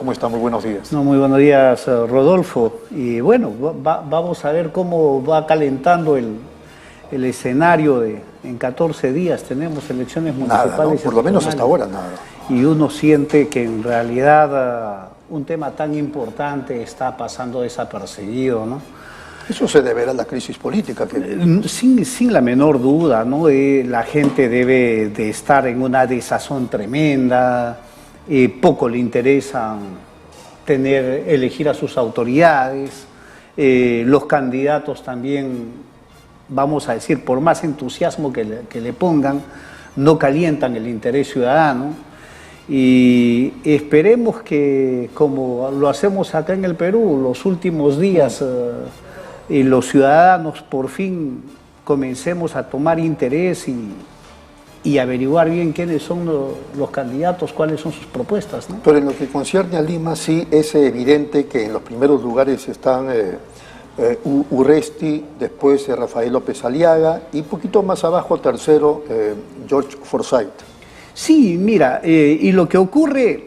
¿cómo está? Muy buenos días. No, muy buenos días, Rodolfo. Y bueno, vamos a ver cómo va calentando el escenario en 14 días. Tenemos elecciones municipales. Nada, ¿no? Por lo menos hasta ahora nada. Y uno siente que en realidad un tema tan importante está pasando desapercibido, ¿no? Eso se deberá a la crisis política. Sin la menor duda, ¿no? La gente debe de estar en una desazón tremenda, poco le interesa elegir a sus autoridades, los candidatos también, vamos a decir, por más entusiasmo que le pongan, no calientan el interés ciudadano. Y esperemos que, como lo hacemos acá en el Perú, los últimos días los ciudadanos por fin comencemos a tomar interés y averiguar bien quiénes son los candidatos, cuáles son sus propuestas, ¿no? Pero en lo que concierne a Lima, sí es evidente que en los primeros lugares están Urresti, después Rafael López Aliaga y poquito más abajo, tercero, George Forsyth. Sí, mira, y lo que ocurre,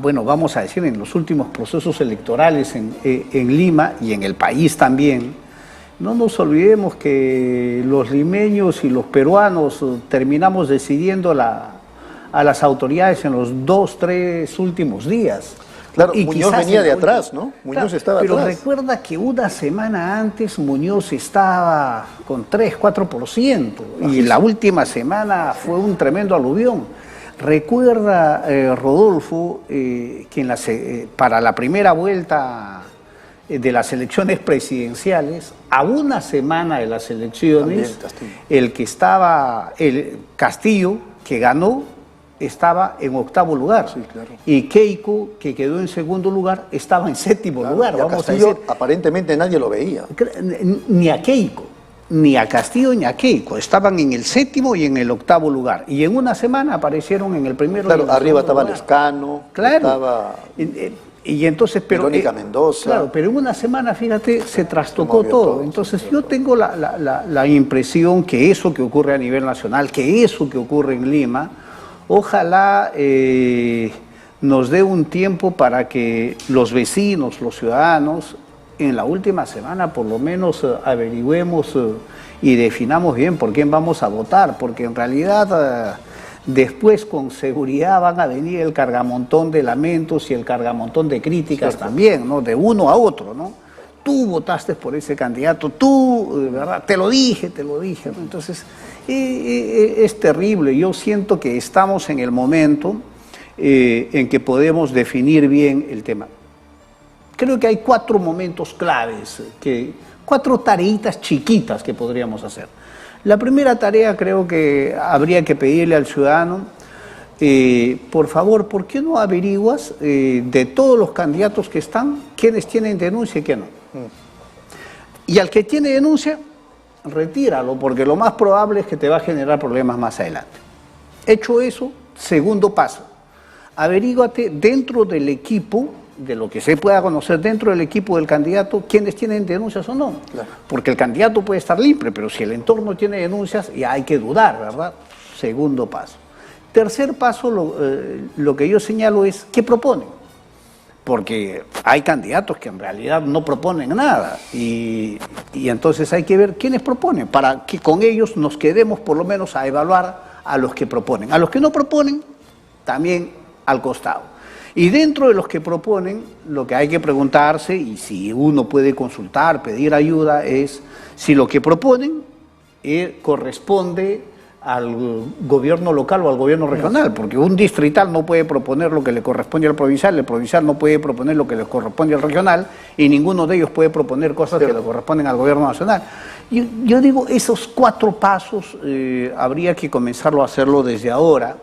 bueno, vamos a decir, en los últimos procesos electorales en Lima y en el país también, no nos olvidemos que los limeños y los peruanos terminamos decidiendo a las autoridades en los 2, 3 últimos días. Claro, y Muñoz venía de atrás, ¿no? Muñoz estaba atrás. Pero recuerda que una semana antes Muñoz estaba con 3, 4%, y la última semana fue un tremendo aluvión. Recuerda, Rodolfo, que para la primera vuelta de las elecciones presidenciales, a una semana de las elecciones, el Castillo, que ganó, estaba en 8º lugar, sí, claro. Y Keiko, que quedó en 2º lugar, estaba en 7º lugar. Vamos Castillo, a decir, aparentemente nadie lo veía. Ni a Keiko, ni a Castillo, ni a Keiko. Estaban en el 7º y en el 8º lugar. Y en una semana aparecieron en el primero. Claro, arriba estaba Lescano, claro. Estaba... Y entonces, Verónica Mendoza. Claro, pero en una semana, fíjate, se trastocó todo. Entonces yo tengo la impresión que eso que ocurre a nivel nacional, que eso que ocurre en Lima, ojalá nos dé un tiempo para que los vecinos, los ciudadanos, en la última semana por lo menos averigüemos y definamos bien por quién vamos a votar, porque en realidad después con seguridad van a venir el cargamontón de lamentos y el cargamontón de críticas también, ¿no? De uno a otro, ¿no? Tú votaste por ese candidato, tú, ¿verdad? Te lo dije, ¿no? Entonces, es terrible. Yo siento que estamos en el momento en que podemos definir bien el tema. Creo que hay 4 momentos claves, 4 tareitas chiquitas que podríamos hacer. La primera tarea creo que habría que pedirle al ciudadano, por favor, ¿por qué no averiguas de todos los candidatos que están, quiénes tienen denuncia y quién no? Y al que tiene denuncia, retíralo, porque lo más probable es que te va a generar problemas más adelante. Hecho eso, segundo paso, averíguate dentro del equipo, de lo que se pueda conocer dentro del equipo del candidato, quiénes tienen denuncias o no. Claro. Porque el candidato puede estar libre, pero si el entorno tiene denuncias, ya hay que dudar, ¿verdad? Segundo paso. Tercer paso, lo que yo señalo es, ¿qué proponen? Porque hay candidatos que en realidad no proponen nada y entonces hay que ver quiénes proponen para que con ellos nos quedemos por lo menos a evaluar a los que proponen. A los que no proponen, también al costado. Y dentro de los que proponen, lo que hay que preguntarse, y si uno puede consultar, pedir ayuda, es si lo que proponen corresponde al gobierno local o al gobierno regional, porque un distrital no puede proponer lo que le corresponde al provincial, el provincial no puede proponer lo que le corresponde al regional, y ninguno de ellos puede proponer cosas que le corresponden al gobierno nacional. Yo digo, esos 4 pasos habría que comenzarlo a hacerlo desde ahora,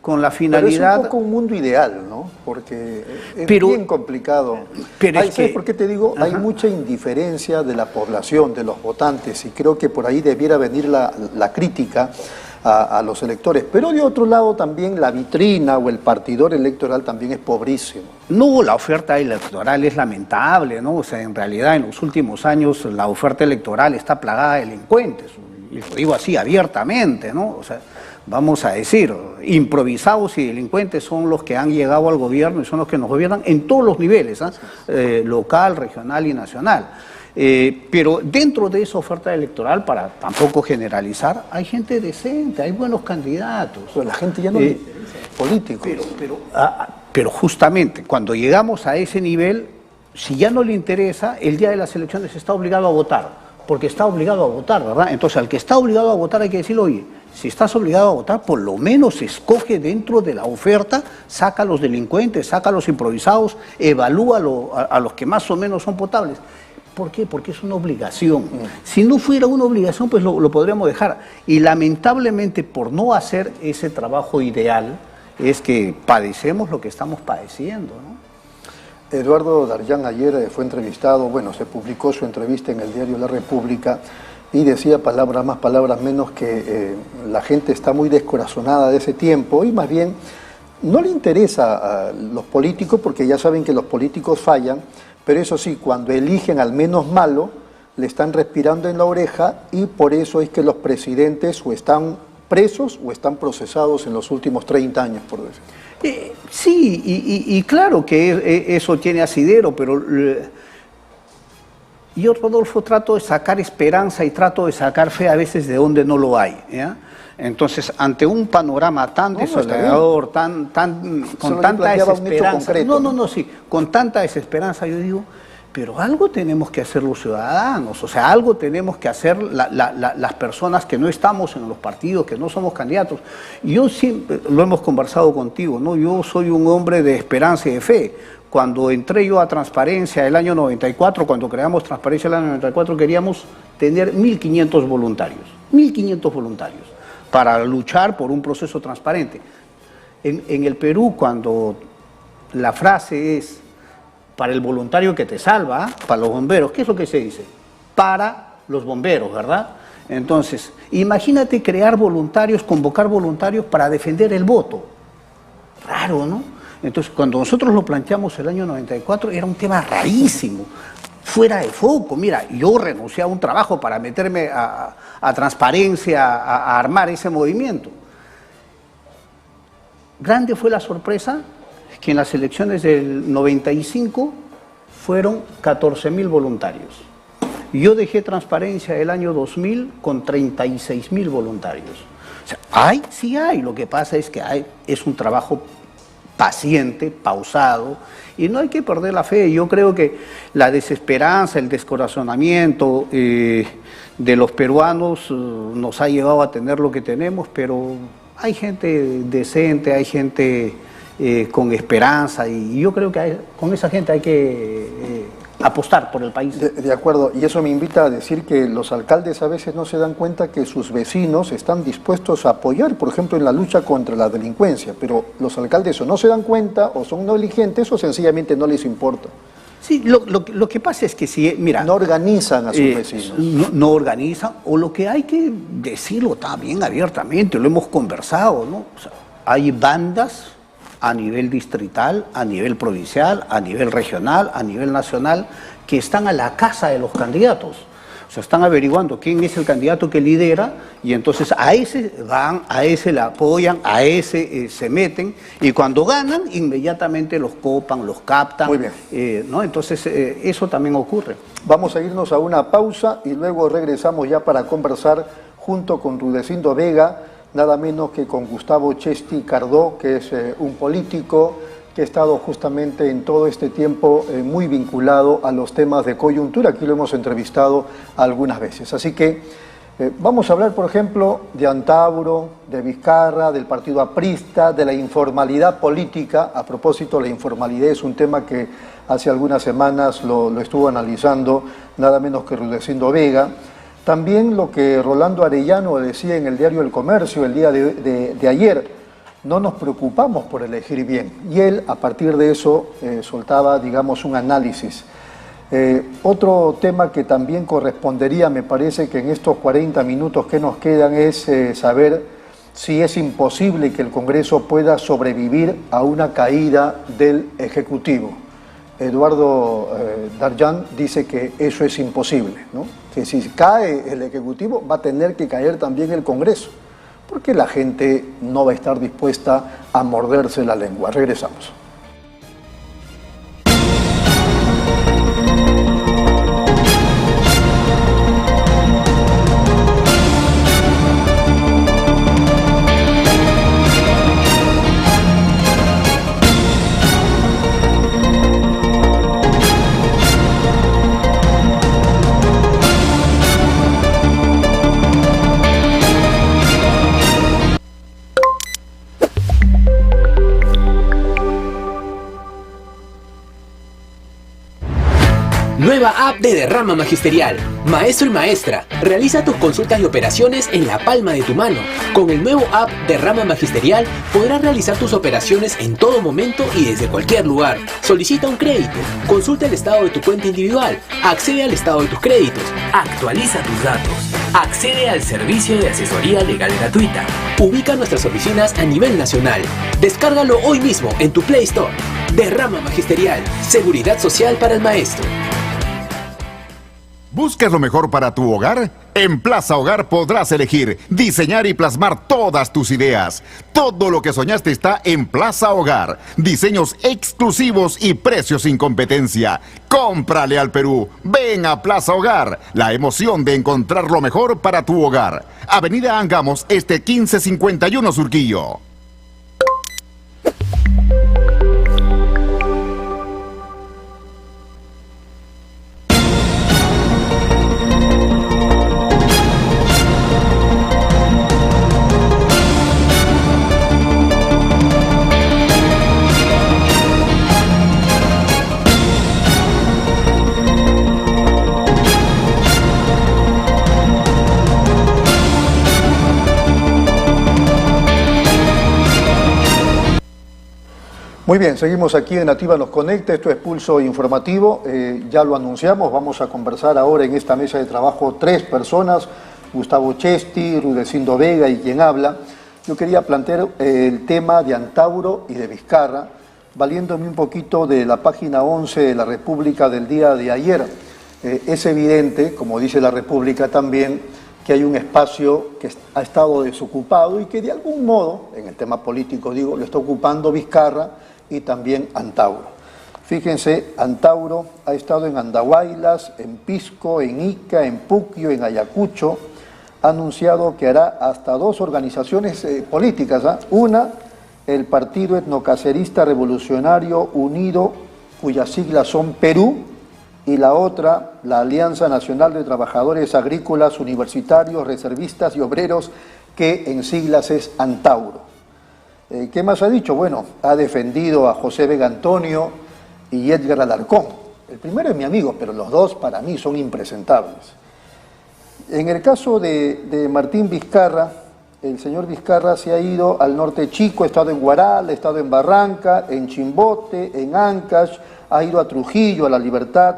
con la finalidad... Pero es un poco un mundo ideal, ¿no? Porque es bien complicado. Pero ¿Sabes por qué te digo? Hay mucha indiferencia de la población, de los votantes, y creo que por ahí debiera venir la crítica a los electores. Pero de otro lado también la vitrina o el partidor electoral también es pobrísimo. No, la oferta electoral es lamentable, ¿no? O sea, en realidad en los últimos años la oferta electoral está plagada de delincuentes, y lo digo así abiertamente, ¿no? O sea, vamos a decir, improvisados y delincuentes son los que han llegado al gobierno y son los que nos gobiernan en todos los niveles, local, regional y nacional. Pero dentro de esa oferta electoral, para tampoco generalizar, hay gente decente, hay buenos candidatos. Pero la gente ya no le interesa, políticos. Pero justamente, cuando llegamos a ese nivel, si ya no le interesa, el día de las elecciones está obligado a votar, porque está obligado a votar, ¿verdad? Entonces, al que está obligado a votar hay que decirle, oye, si estás obligado a votar, por lo menos escoge dentro de la oferta, saca a los delincuentes, saca a los improvisados, evalúa a los que más o menos son potables. ¿Por qué? Porque es una obligación. Si no fuera una obligación, pues lo podríamos dejar. Y lamentablemente, por no hacer ese trabajo ideal, es que padecemos lo que estamos padeciendo, ¿no? Eduardo Darllán ayer fue entrevistado, bueno, se publicó su entrevista en el diario La República y decía palabras más, palabras menos, que la gente está muy descorazonada de ese tiempo y más bien no le interesa a los políticos porque ya saben que los políticos fallan, pero eso sí, cuando eligen al menos malo, le están respirando en la oreja y por eso es que los presidentes o están presos o están procesados en los últimos 30 años, por decir. Sí, y claro que eso tiene asidero, pero yo, Rodolfo, trato de sacar esperanza y trato de sacar fe a veces de donde no lo hay, ¿ya? Entonces, ante un panorama tan desolador, con tanta desesperanza, con tanta desesperanza, yo digo, pero algo tenemos que hacer los ciudadanos, o sea, algo tenemos que hacer las personas que no estamos en los partidos, que no somos candidatos. Yo siempre, lo hemos conversado contigo, ¿no? Yo soy un hombre de esperanza y de fe. Cuando entré yo a Transparencia el año 94, cuando creamos Transparencia el año 94, queríamos tener 1.500 voluntarios, 1.500 voluntarios, para luchar por un proceso transparente. En el Perú, cuando la frase es para el voluntario que te salva, para los bomberos, ¿qué es lo que se dice? Para los bomberos, ¿verdad? Entonces, imagínate crear voluntarios, convocar voluntarios para defender el voto. Raro, ¿no? Entonces, cuando nosotros lo planteamos el año 94, era un tema rarísimo, fuera de foco. Mira, yo renuncié a un trabajo para meterme a Transparencia, a armar ese movimiento. Grande fue la sorpresa que en las elecciones del 95 fueron 14.000 voluntarios. Yo dejé Transparencia el año 2000 con 36.000 voluntarios. O sea, sí hay, lo que pasa es que es un trabajo paciente, pausado, y no hay que perder la fe. Yo creo que la desesperanza, el descorazonamiento de los peruanos nos ha llevado a tener lo que tenemos, pero hay gente decente, hay gente con esperanza, y yo creo que con esa gente hay que apostar por el país. De acuerdo, y eso me invita a decir que los alcaldes a veces no se dan cuenta que sus vecinos están dispuestos a apoyar, por ejemplo, en la lucha contra la delincuencia, pero los alcaldes o no se dan cuenta, o son negligentes, o sencillamente no les importa. Sí, lo que pasa es que si, mira... No organizan a sus vecinos. No organizan, o lo que hay que decirlo también abiertamente, lo hemos conversado, ¿no? O sea, hay bandas a nivel distrital, a nivel provincial, a nivel regional, a nivel nacional, que están a la casa de los candidatos. O sea, están averiguando quién es el candidato que lidera y entonces a ese van, a ese le apoyan, a ese se meten y cuando ganan inmediatamente los copan, los captan. Muy bien. ¿No? Entonces eso también ocurre. Vamos a irnos a una pausa y luego regresamos ya para conversar junto con Rudecindo Vega, nada menos que con Gustavo Chesti Cardó, que es un político que ha estado justamente en todo este tiempo muy vinculado a los temas de coyuntura. Aquí lo hemos entrevistado algunas veces. Así que vamos a hablar, por ejemplo, de Antauro, de Vizcarra, del partido aprista, de la informalidad política. A propósito, la informalidad es un tema que hace algunas semanas lo estuvo analizando nada menos que Rudecindo Vega. También lo que Rolando Arellano decía en el diario El Comercio el día de ayer, no nos preocupamos por elegir bien. Y él, a partir de eso, soltaba, digamos, un análisis. Otro tema que también correspondería, me parece que en estos 40 minutos que nos quedan, es saber si es imposible que el Congreso pueda sobrevivir a una caída del Ejecutivo. Eduardo Darllán dice que eso es imposible, ¿no? Que si cae el Ejecutivo va a tener que caer también el Congreso, porque la gente no va a estar dispuesta a morderse la lengua. Regresamos. Nueva app de Derrama Magisterial. Maestro y maestra, realiza tus consultas y operaciones en la palma de tu mano. Con el nuevo app Derrama Magisterial podrás realizar tus operaciones en todo momento y desde cualquier lugar. Solicita un crédito, consulta el estado de tu cuenta individual, accede al estado de tus créditos, actualiza tus datos, accede al servicio de asesoría legal gratuita. Ubica nuestras oficinas a nivel nacional. Descárgalo hoy mismo en tu Play Store. Derrama Magisterial, seguridad social para el maestro. ¿Buscas lo mejor para tu hogar? En Plaza Hogar podrás elegir, diseñar y plasmar todas tus ideas. Todo lo que soñaste está en Plaza Hogar. Diseños exclusivos y precios sin competencia. Cómprale al Perú. Ven a Plaza Hogar. La emoción de encontrar lo mejor para tu hogar. Avenida Angamos, 1551 Surquillo. Muy bien, seguimos aquí en Nativa Nos Conecta, esto es Pulso Informativo, ya lo anunciamos, vamos a conversar ahora en esta mesa de trabajo 3 personas, Gustavo Chesti, Rudecindo Vega y quien habla. Yo quería plantear el tema de Antauro y de Vizcarra, valiéndome un poquito de la página 11 de la República del día de ayer. Es evidente, como dice la República también, que hay un espacio que ha estado desocupado y que de algún modo, en el tema político digo, lo está ocupando Vizcarra y también Antauro. Fíjense, Antauro ha estado en Andahuaylas, en Pisco, en Ica, en Puquio, en Ayacucho. Ha anunciado que hará hasta 2 organizaciones políticas. Una, el Partido Etnocacerista Revolucionario Unido, cuyas siglas son Perú, y la otra, la Alianza Nacional de Trabajadores Agrícolas, Universitarios, Reservistas y Obreros, que en siglas es Antauro. ¿Qué más ha dicho? Bueno, ha defendido a José Vega Antonio y Edgar Alarcón. El primero es mi amigo, pero los dos para mí son impresentables. En el caso de Martín Vizcarra, el señor Vizcarra se ha ido al norte chico, ha estado en Huaral, ha estado en Barranca, en Chimbote, en Ancash, ha ido a Trujillo, a La Libertad,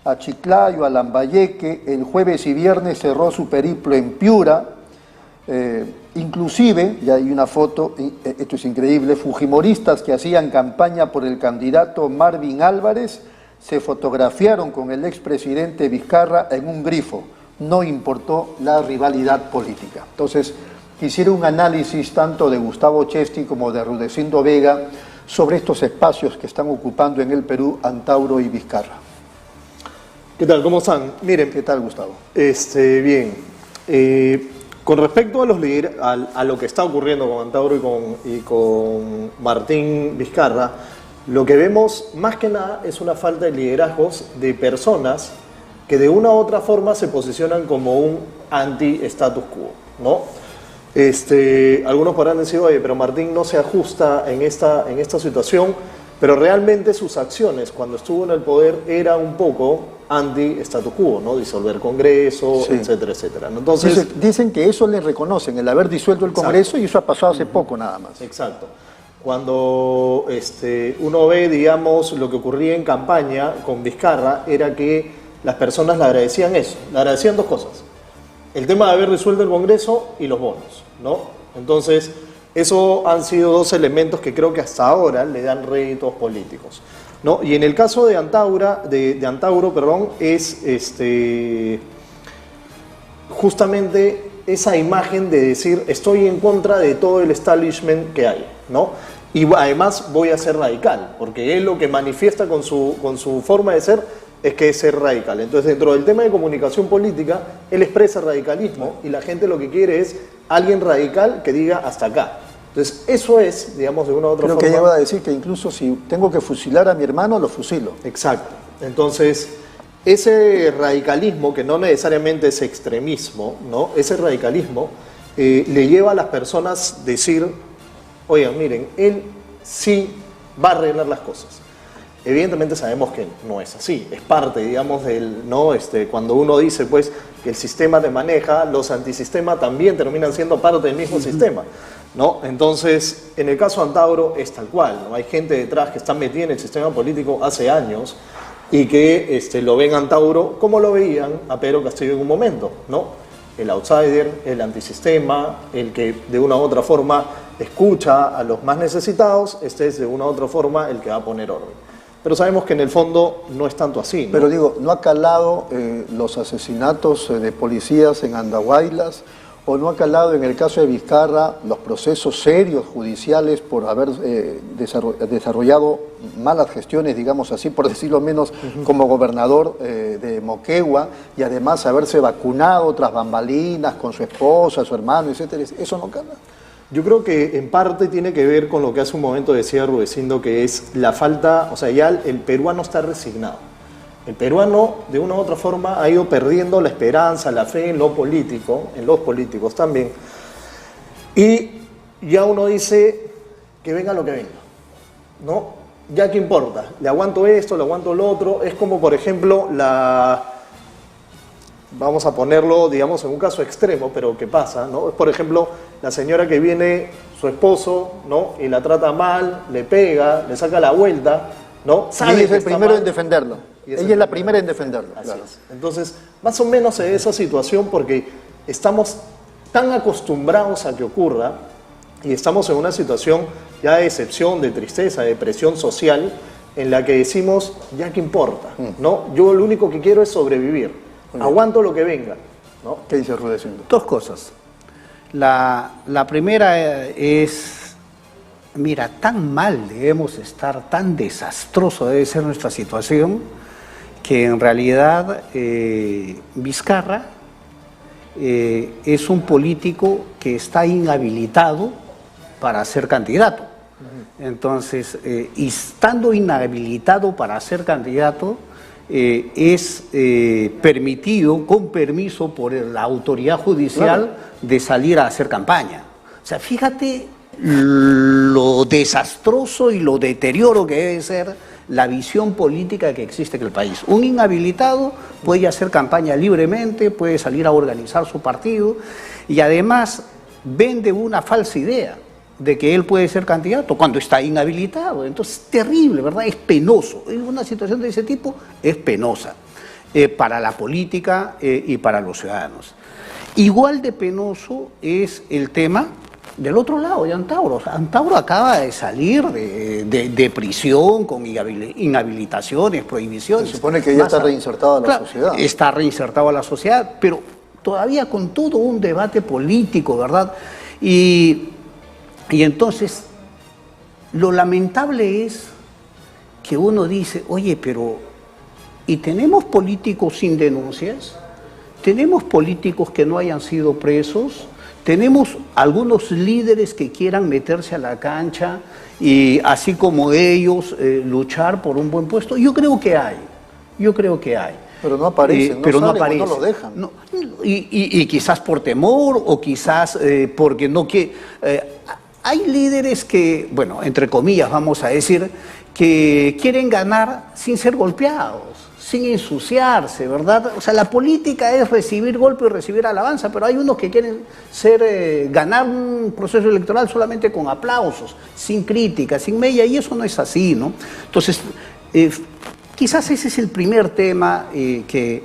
a Chiclayo, a Lambayeque. El jueves y viernes cerró su periplo en Piura. Inclusive, ya hay una foto, esto es increíble, fujimoristas que hacían campaña por el candidato Marvin Álvarez se fotografiaron con el expresidente Vizcarra en un grifo. No importó la rivalidad política. Entonces, quisiera un análisis tanto de Gustavo Chesti como de Rudecindo Vega sobre estos espacios que están ocupando en el Perú Antauro y Vizcarra. ¿Qué tal? ¿Cómo están? Miren. ¿Qué tal, Gustavo? Bien. Con respecto a lo que está ocurriendo con Antauro y con Martín Vizcarra, lo que vemos más que nada es una falta de liderazgos de personas que de una u otra forma se posicionan como un anti-status quo, ¿no? Algunos podrán decir, oye, pero Martín no se ajusta en esta situación, pero realmente sus acciones cuando estuvo en el poder era un poco anti-status quo, ¿no? Disolver Congreso, sí, etcétera, etcétera. Entonces, dicen que eso le reconocen, el haber disuelto el Congreso, exacto, y eso ha pasado hace poco nada más. Exacto. Cuando uno ve, digamos, lo que ocurría en campaña con Vizcarra, era que las personas le agradecían eso, le agradecían 2 cosas. El tema de haber disuelto el Congreso y los bonos, ¿no? Entonces, eso han sido 2 elementos que creo que hasta ahora le dan réditos políticos, ¿no? Y en el caso de Antauro, es justamente esa imagen de decir estoy en contra de todo el establishment que hay, ¿no? Y además voy a ser radical, porque él lo que manifiesta con su forma de ser es que es ser radical. Entonces, dentro del tema de comunicación política, él expresa radicalismo y la gente lo que quiere es alguien radical que diga hasta acá. Entonces, eso es, digamos, de una u otra forma... Creo que llegó a decir que incluso si tengo que fusilar a mi hermano, lo fusilo. Exacto. Entonces, ese radicalismo, que no necesariamente es extremismo, ¿no? Ese radicalismo le lleva a las personas decir, oigan, miren, él sí va a arreglar las cosas. Evidentemente sabemos que no es así, es parte, digamos, del, ¿no? Cuando uno dice, pues, que el sistema te maneja, los antisistemas también terminan siendo parte del mismo sistema, ¿no? Entonces, en el caso de Antauro es tal cual, ¿no? Hay gente detrás que está metida en el sistema político hace años y que lo ven a Antauro como lo veían a Pedro Castillo en un momento, ¿no? El outsider, el antisistema, el que de una u otra forma escucha a los más necesitados, es de una u otra forma el que va a poner orden. Pero sabemos que en el fondo no es tanto así, ¿no? Pero digo, ¿no ha calado los asesinatos de policías en Andahuaylas? ¿O no ha calado en el caso de Vizcarra los procesos serios judiciales por haber desarrollado malas gestiones, digamos así, por decirlo menos, como gobernador de Moquegua, y además haberse vacunado tras bambalinas con su esposa, su hermano, etcétera? ¿Eso no cala? Yo creo que en parte tiene que ver con lo que hace un momento decía Rudecindo, que es la falta, o sea, ya el peruano está resignado. El peruano, de una u otra forma, ha ido perdiendo la esperanza, la fe en lo político, en los políticos también. Y ya uno dice que venga lo que venga, ¿no? Ya qué importa, le aguanto esto, le aguanto lo otro. Es como, por ejemplo, vamos a ponerlo, digamos, en un caso extremo, pero que pasa, ¿no? Es, por ejemplo, la señora que viene, su esposo, ¿no? Y la trata mal, le pega, le saca la vuelta, ¿no? Y ella es el primero en defenderlo. Ella es la primera en defenderlo. Así es. Entonces, más o menos en esa situación, porque estamos tan acostumbrados a que ocurra y estamos en una situación ya de decepción, de tristeza, de depresión social, en la que decimos, ya qué importa, ¿no? Yo lo único que quiero es sobrevivir. Aguanto lo que venga, ¿no? ¿Qué dice Rudecindo? Dos cosas. La primera es, mira, tan mal debemos estar, tan desastroso debe ser nuestra situación, que en realidad Vizcarra es un político que está inhabilitado para ser candidato. Entonces, y estando inhabilitado para ser candidato, es permitido, con permiso por la autoridad judicial, de salir a hacer campaña. O sea, fíjate lo desastroso y lo deterioro que debe ser la visión política que existe en el país. Un inhabilitado puede hacer campaña libremente, puede salir a organizar su partido y además vende una falsa idea de que él puede ser candidato cuando está inhabilitado. Entonces, terrible, ¿verdad? Es penoso. Una situación de ese tipo es penosa para la política y para los ciudadanos. Igual de penoso es el tema del otro lado de Antauro. O sea, Antauro acaba de salir de prisión con inhabilitaciones, prohibiciones. Se supone que ya está reinsertado a la sociedad. Está reinsertado a la sociedad, pero todavía con todo un debate político, ¿verdad? Y entonces, lo lamentable es que uno dice, oye, pero ¿y tenemos políticos sin denuncias? ¿Tenemos políticos que no hayan sido presos? ¿Tenemos algunos líderes que quieran meterse a la cancha y así como ellos luchar por un buen puesto? Yo creo que hay. Pero no aparecen, pero no aparecen, aparecen. no lo dejan. No, y quizás por temor o quizás porque no que hay líderes que, bueno, entre comillas vamos a decir, que quieren ganar sin ser golpeados, sin ensuciarse, ¿verdad? O sea, la política es recibir golpe y recibir alabanza, pero hay unos que quieren ganar un proceso electoral solamente con aplausos, sin crítica, sin mella, y eso no es así, ¿no? Entonces, quizás ese es el primer tema que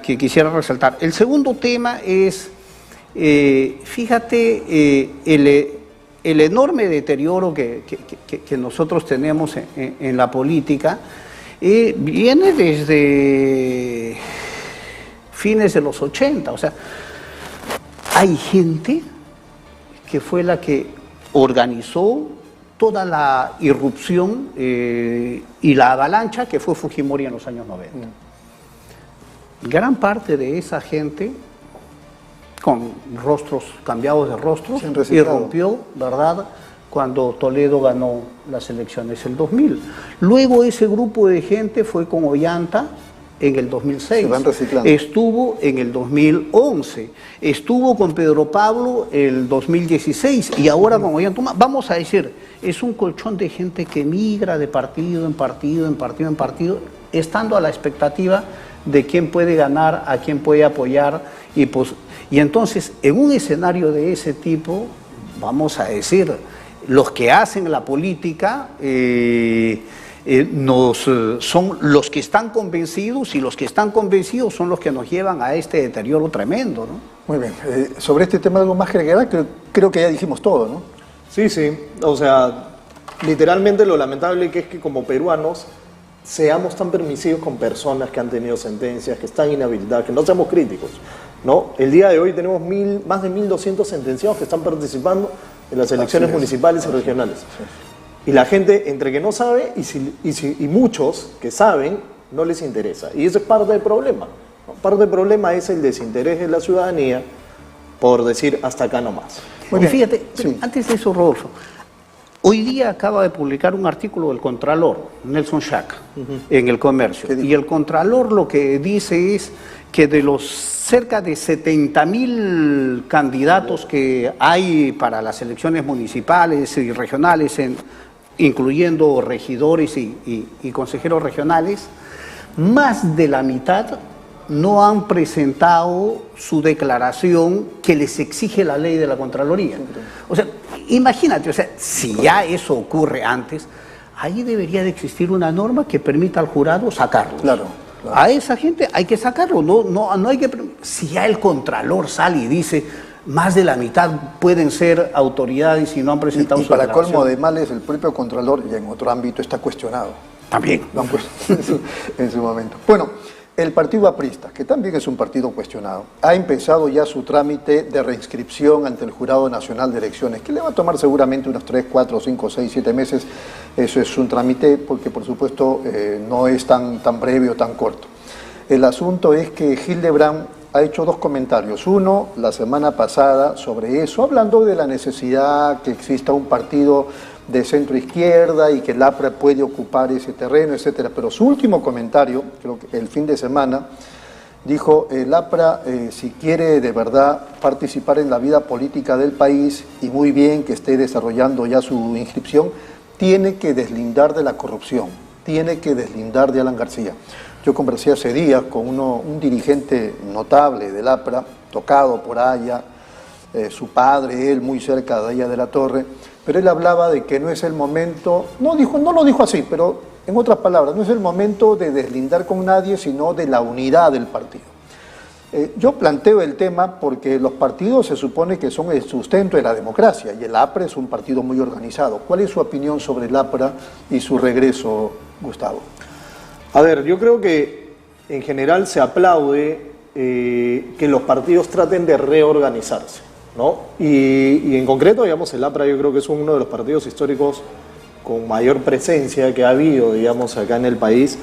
quisiera resaltar. El segundo tema es, fíjate, el enorme deterioro que nosotros tenemos en la política viene desde fines de los 80, o sea, hay gente que fue la que organizó toda la irrupción y la avalancha que fue Fujimori en los años 90. Gran parte de esa gente, con rostros cambiados de rostros, irrumpió, ¿verdad?, cuando Toledo ganó las elecciones el 2000. Luego ese grupo de gente fue con Ollanta en el 2006, se van reciclando. Estuvo en el 2011, estuvo con Pedro Pablo el 2016 y ahora con Ollanta. Vamos a decir, es un colchón de gente que migra de partido en partido, en partido en partido, estando a la expectativa de quién puede ganar, a quién puede apoyar, y entonces en un escenario de ese tipo, vamos a decir, los que hacen la política son los que están convencidos, y los que están convencidos son los que nos llevan a este deterioro tremendo, ¿no? Muy bien. Sobre este tema algo más que agregar, creo que ya dijimos todo, ¿no? Sí, sí. O sea, literalmente lo lamentable que es que como peruanos seamos tan permisivos con personas que han tenido sentencias, que están inhabilitadas, que no seamos críticos, ¿no? El día de hoy tenemos más de 1.200 sentenciados que están participando en las elecciones municipales y regionales. Y la gente, entre que no sabe y muchos que saben, no les interesa. Y eso es parte del problema, ¿no? Parte del problema es el desinterés de la ciudadanía por decir hasta acá nomás. Y fíjate, antes de eso, Rodolfo, hoy día acaba de publicar un artículo del Contralor, Nelson Schack, en El Comercio. Y el Contralor lo que dice es que de los cerca de 70.000 candidatos que hay para las elecciones municipales y regionales, incluyendo regidores y consejeros regionales, más de la mitad no han presentado su declaración que les exige la ley de la Contraloría. O sea, imagínate, o sea, si ya eso ocurre antes, ahí debería de existir una norma que permita al jurado sacarlos. Claro. A esa gente hay que sacarlo, no hay que... Si ya el Contralor sale y dice más de la mitad pueden ser autoridades y no han presentado su declaración. Y para colmo de males, el propio Contralor, y en otro ámbito, está cuestionado. También. Lo han cuestionado en su momento. Bueno, el partido aprista, que también es un partido cuestionado, ha empezado ya su trámite de reinscripción ante el Jurado Nacional de Elecciones, que le va a tomar seguramente unos 3, 4, 5, 6, 7 meses. Eso es un trámite porque, por supuesto, no es tan breve o tan corto. El asunto es que Hildebrand ha hecho dos comentarios. Uno, la semana pasada, sobre eso, hablando de la necesidad que exista un partido de centro izquierda y que el APRA puede ocupar ese terreno, etcétera. Pero su último comentario, creo que el fin de semana, dijo: el APRA, si quiere de verdad participar en la vida política del país, y muy bien que esté desarrollando ya su inscripción, tiene que deslindar de la corrupción, tiene que deslindar de Alan García. Yo conversé hace días con un dirigente notable del APRA, tocado por allá, su padre, él muy cerca de allá de la Torre, pero él hablaba de que no es el momento, no lo dijo así, pero en otras palabras, no es el momento de deslindar con nadie, sino de la unidad del partido. Yo planteo el tema porque los partidos se supone que son el sustento de la democracia, y el APRA es un partido muy organizado. ¿Cuál es su opinión sobre el APRA y su regreso, Gustavo? A ver, yo creo que en general se aplaude que los partidos traten de reorganizarse, ¿no? Y en concreto, digamos, el APRA yo creo que es uno de los partidos históricos con mayor presencia que ha habido, digamos, acá en el país.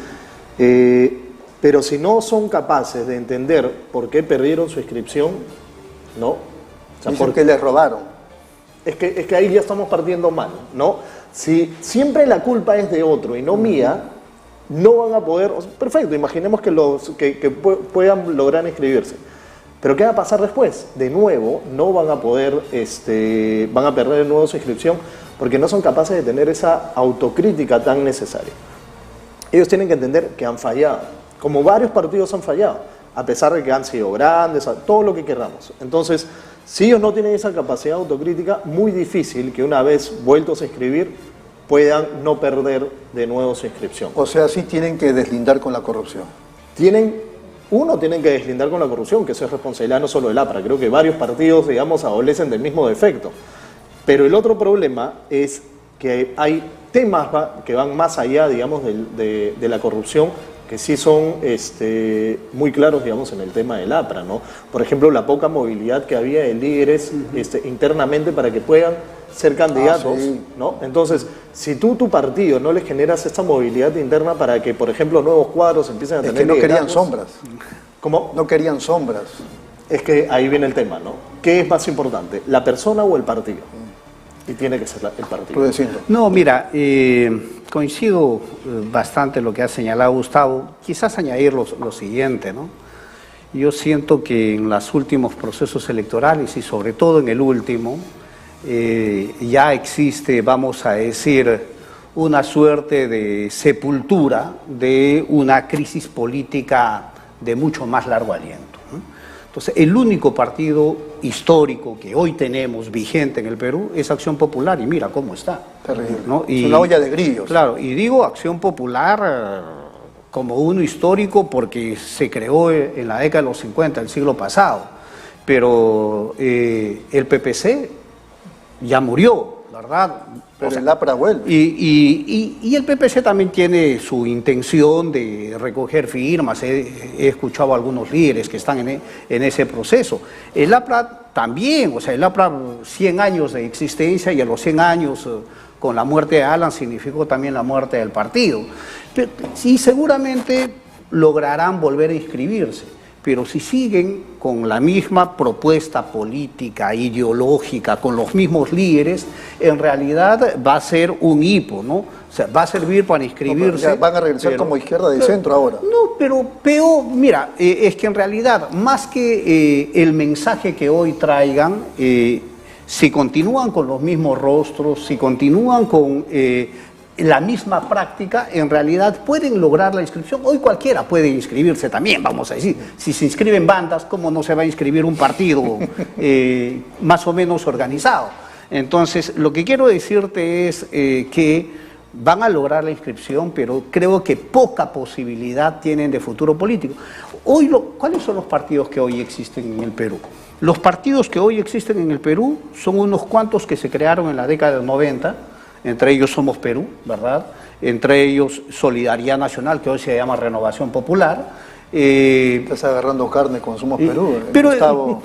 Pero si no son capaces de entender por qué perdieron su inscripción, ¿no? O sea, ¿por qué les robaron? Es que ahí ya estamos partiendo mal, ¿no? Si siempre la culpa es de otro y no mía, no van a poder... Perfecto, imaginemos que puedan lograr inscribirse. Pero ¿qué va a pasar después? De nuevo, no van a poder, van a perder de nuevo su inscripción porque no son capaces de tener esa autocrítica tan necesaria. Ellos tienen que entender que han fallado, como varios partidos han fallado, a pesar de que han sido grandes, todo lo que queramos. Entonces, si ellos no tienen esa capacidad autocrítica, muy difícil que una vez vueltos a inscribir puedan no perder de nuevo su inscripción. O sea, sí tienen que deslindar con la corrupción. Tienen que deslindar con la corrupción, que eso es responsabilidad no solo del APRA. Creo que varios partidos, digamos, adolecen del mismo defecto. Pero el otro problema es que hay temas que van más allá, digamos, de la corrupción, que sí son muy claros, digamos, en el tema del APRA, ¿no? Por ejemplo, la poca movilidad que había de líderes internamente para que puedan ser candidatos, sí. ¿no? Entonces, si tu partido no les generas esta movilidad interna para que, por ejemplo, nuevos cuadros empiecen a Es tener que no querían liderazgos. sombras. ¿Cómo? No querían sombras. Es que ahí viene el tema, ¿no? ¿Qué es más importante, la persona o el partido? Y tiene que ser el partido. Rudecindo. No, mira, coincido bastante en lo que ha señalado Gustavo. Quizás añadir lo siguiente, ¿no? Yo siento que en los últimos procesos electorales y sobre todo en el último, ya existe, vamos a decir, una suerte de sepultura de una crisis política de mucho más largo aliento, ¿no? Entonces, el único partido histórico que hoy tenemos vigente en el Perú es Acción Popular, y mira cómo está. Terrible. ¿No? Es una olla de grillos. Claro, y digo Acción Popular como uno histórico porque se creó en la década de los 50, el siglo pasado, pero el PPC ya murió, ¿verdad? Pero O sea, el APRA vuelve. y el PPC también tiene su intención de recoger firmas. He escuchado a algunos líderes que están en ese proceso. El APRA también, o sea, el APRA 100 años de existencia, y a los 100 años con la muerte de Alan significó también la muerte del partido. Sí, seguramente lograrán volver a inscribirse, pero si siguen con la misma propuesta política, ideológica, con los mismos líderes, en realidad va a ser un hipo, ¿no? O sea, va a servir para inscribirse. No, van a regresar como izquierda de centro ahora. No, pero peor, mira, es que en realidad, más que el mensaje que hoy traigan, si continúan con los mismos rostros, si continúan con la misma práctica, en realidad pueden lograr la inscripción. Hoy cualquiera puede inscribirse también, vamos a decir. Si se inscriben bandas, ¿cómo no se va a inscribir un partido más o menos organizado? Entonces, lo que quiero decirte es que van a lograr la inscripción, pero creo que poca posibilidad tienen de futuro político. Hoy, ¿cuáles son los partidos que hoy existen en el Perú? Los partidos que hoy existen en el Perú son unos cuantos que se crearon en la década del 90, entre ellos Somos Perú, ¿verdad? Entre ellos Solidaridad Nacional, que hoy se llama Renovación Popular. Estás agarrando carne con Somos Perú. Pero, Gustavo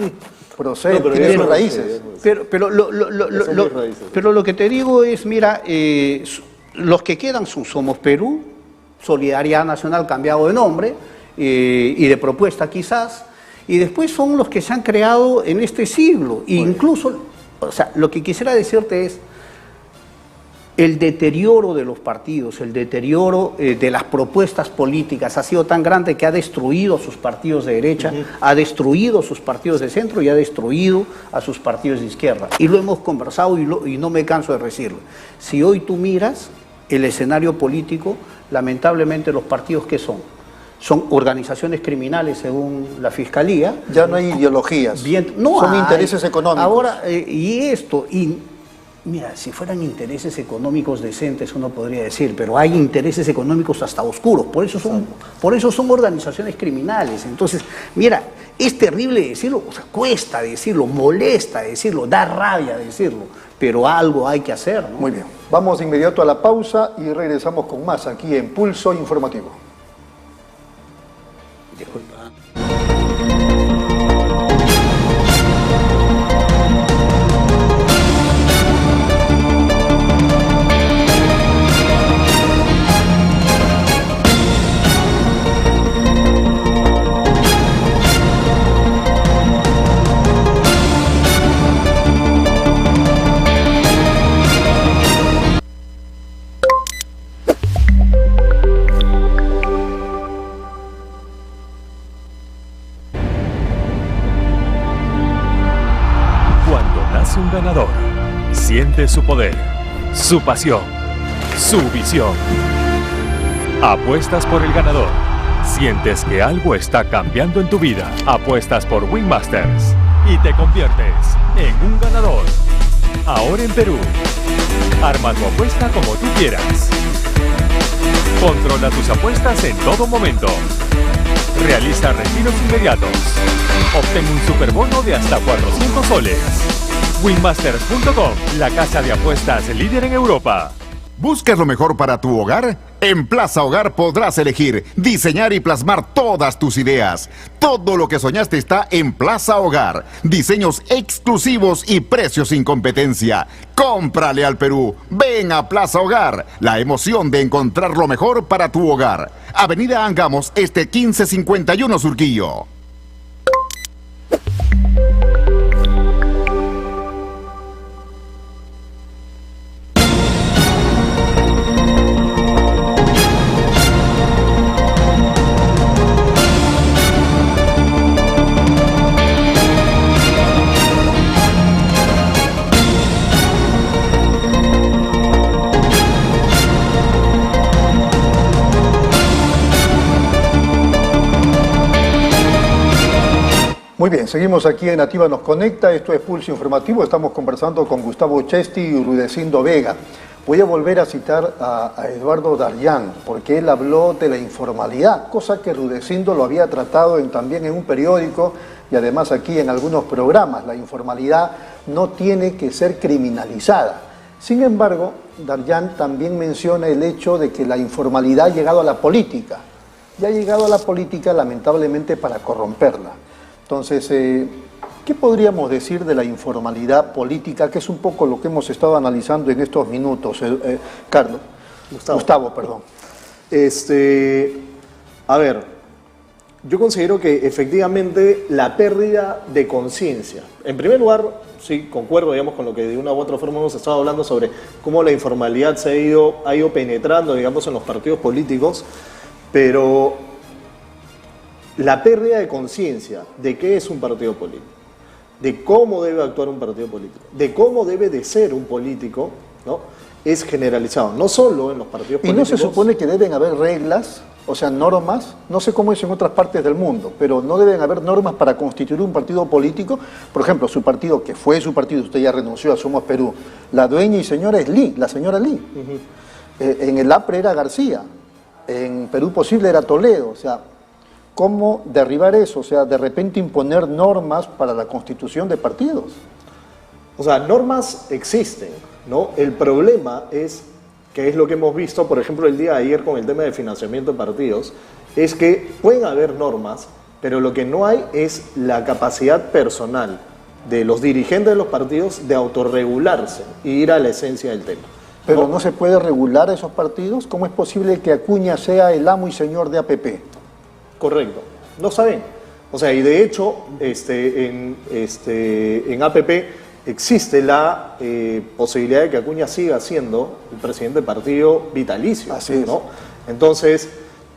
Proced, tiene sus raíces. Pero lo que te digo es, mira, los que quedan son Somos Perú, Solidaridad Nacional cambiado de nombre y de propuesta quizás, y después son los que se han creado en este siglo. E incluso, o sea, lo que quisiera decirte es, el deterioro de los partidos, el deterioro de las propuestas políticas ha sido tan grande que ha destruido a sus partidos de derecha, ha destruido a sus partidos de centro y ha destruido a sus partidos de izquierda. Y lo hemos conversado y no me canso de decirlo. Si hoy tú miras el escenario político, lamentablemente los partidos ¿qué son? Son organizaciones criminales según la Fiscalía. Ya no hay ideologías, son intereses económicos. Ahora, mira, si fueran intereses económicos decentes, uno podría decir, pero hay intereses económicos hasta oscuros, por eso son organizaciones criminales. Entonces, mira, es terrible decirlo, o sea, cuesta decirlo, molesta decirlo, da rabia decirlo, pero algo hay que hacer, ¿no? Muy bien, vamos de inmediato a la pausa y regresamos con más aquí en Pulso Informativo. Disculpa. Un ganador siente su poder, su pasión, su visión. Apuestas por el ganador. Sientes que algo está cambiando en tu vida. Apuestas por Winmasters y te conviertes en un ganador. Ahora en Perú. Arma tu apuesta como tú quieras. Controla tus apuestas en todo momento. Realiza retiros inmediatos. Obtén un superbono de hasta 400 soles. Winmasters.com, la casa de apuestas líder en Europa. ¿Buscas lo mejor para tu hogar? En Plaza Hogar podrás elegir, diseñar y plasmar todas tus ideas. Todo lo que soñaste está en Plaza Hogar. Diseños exclusivos y precios sin competencia. Cómprale al Perú. Ven a Plaza Hogar. La emoción de encontrar lo mejor para tu hogar. Avenida Angamos, 1551 Surquillo. Muy bien, seguimos aquí en Nativa Nos Conecta, esto es Pulso Informativo, estamos conversando con Gustavo Chesti y Rudecindo Vega. Voy a volver a citar a Eduardo Darllán, porque él habló de la informalidad, cosa que Rudecindo lo había tratado también en un periódico y además aquí en algunos programas. La informalidad no tiene que ser criminalizada. Sin embargo, Darllán también menciona el hecho de que la informalidad ha llegado a la política, y ha llegado a la política lamentablemente para corromperla. Entonces, ¿qué podríamos decir de la informalidad política, que es un poco lo que hemos estado analizando en estos minutos, Carlos? Gustavo, perdón. A ver, yo considero que efectivamente la pérdida de conciencia, en primer lugar, sí, concuerdo, digamos, con lo que de una u otra forma hemos estado hablando sobre cómo la informalidad ha ido penetrando, digamos, en los partidos políticos, pero la pérdida de conciencia de qué es un partido político, de cómo debe actuar un partido político, de cómo debe de ser un político, ¿no?, es generalizado, no solo en los partidos políticos. ¿Y no se supone que deben haber reglas, o sea, normas? No sé cómo es en otras partes del mundo, pero no deben haber normas para constituir un partido político. Por ejemplo, su partido, que fue su partido, usted ya renunció a Somos Perú, la dueña y señora es Lee, la señora Lee. En el APRE era García, en Perú Posible era Toledo, o sea, ¿cómo derribar eso? O sea, de repente imponer normas para la constitución de partidos. O sea, normas existen, ¿no? El problema es, que es lo que hemos visto, por ejemplo, el día de ayer con el tema de financiamiento de partidos, es que pueden haber normas, pero lo que no hay es la capacidad personal de los dirigentes de los partidos de autorregularse y ir a la esencia del tema. Pero no se puede regular a esos partidos. ¿Cómo es posible que Acuña sea el amo y señor de APP? Correcto, no saben. O sea, y de hecho, en APP existe la posibilidad de que Acuña siga siendo el presidente del partido vitalicio. Así es. ¿No? Entonces,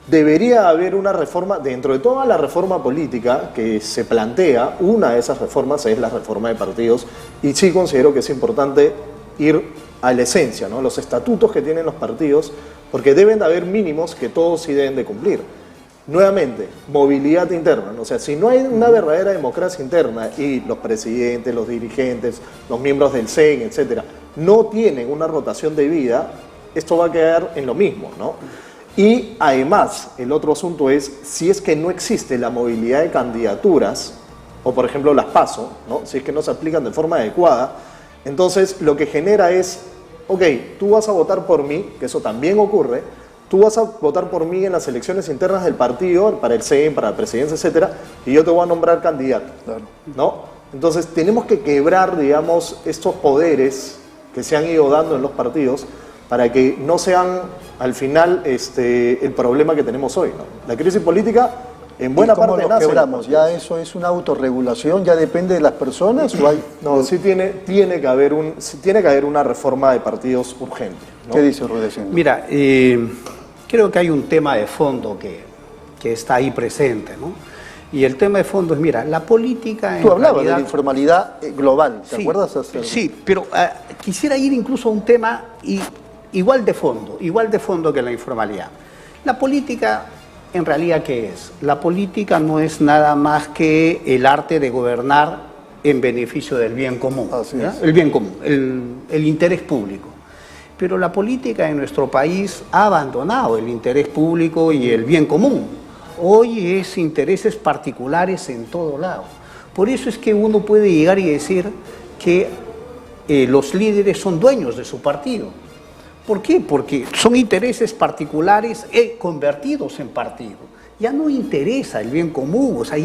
debería haber una reforma, dentro de toda la reforma política que se plantea, una de esas reformas es la reforma de partidos, y sí considero que es importante ir a la esencia, ¿no?, los estatutos que tienen los partidos, porque deben de haber mínimos que todos sí deben de cumplir. Nuevamente, movilidad interna, ¿no? O sea, si no hay una verdadera democracia interna y los presidentes, los dirigentes, los miembros del CEN, etcétera, no tienen una rotación de vida, esto va a quedar en lo mismo, ¿no? Y además, el otro asunto es, si es que no existe la movilidad de candidaturas, o por ejemplo las PASO, ¿no?, si es que no se aplican de forma adecuada, entonces lo que genera es, ok, tú vas a votar por mí, que eso también ocurre, tú vas a votar por mí en las elecciones internas del partido, para el CEN, para la presidencia, etcétera, y yo te voy a nombrar candidato, ¿no? Entonces tenemos que quebrar, digamos, estos poderes que se han ido dando en los partidos para que no sean, al final, el problema que tenemos hoy, ¿no? La crisis política, en buena parte, nace. Quebramos? ¿Ya eso es una autorregulación? ¿Ya depende de las personas? ¿O hay... No, sí tiene que haber una reforma de partidos urgente, ¿no? ¿Qué dice Rudecindo? Mira, creo que hay un tema de fondo que está ahí presente, ¿no? Y el tema de fondo es, mira, la política... Tú hablabas de la informalidad global, ¿te acuerdas? Sí, pero quisiera ir incluso a un tema igual de fondo que la informalidad. La política, en realidad, ¿qué es? La política no es nada más que el arte de gobernar en beneficio del bien común. Así es. El bien común, el interés público. Pero la política en nuestro país ha abandonado el interés público y el bien común. Hoy es intereses particulares en todo lado. Por eso es que uno puede llegar y decir que los líderes son dueños de su partido. ¿Por qué? Porque son intereses particulares convertidos en partido. Ya no interesa el bien común, o sea,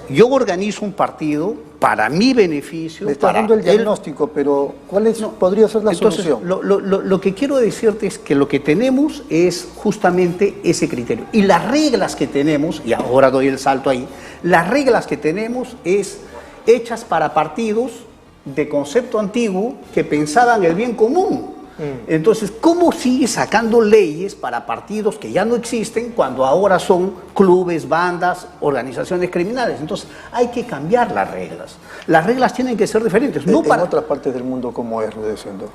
yo organizo un partido para mi beneficio. Me está dando el diagnóstico, pero ¿cuál podría ser la solución? Lo que quiero decirte es que lo que tenemos es justamente ese criterio. Y las reglas que tenemos, y ahora doy el salto ahí, las reglas que tenemos es hechas para partidos de concepto antiguo que pensaban el bien común. Entonces, ¿cómo sigue sacando leyes para partidos que ya no existen cuando ahora son clubes, bandas, organizaciones criminales? Entonces, hay que cambiar las reglas. Las reglas tienen que ser diferentes. En otras partes del mundo, ¿cómo es, Rudecindo?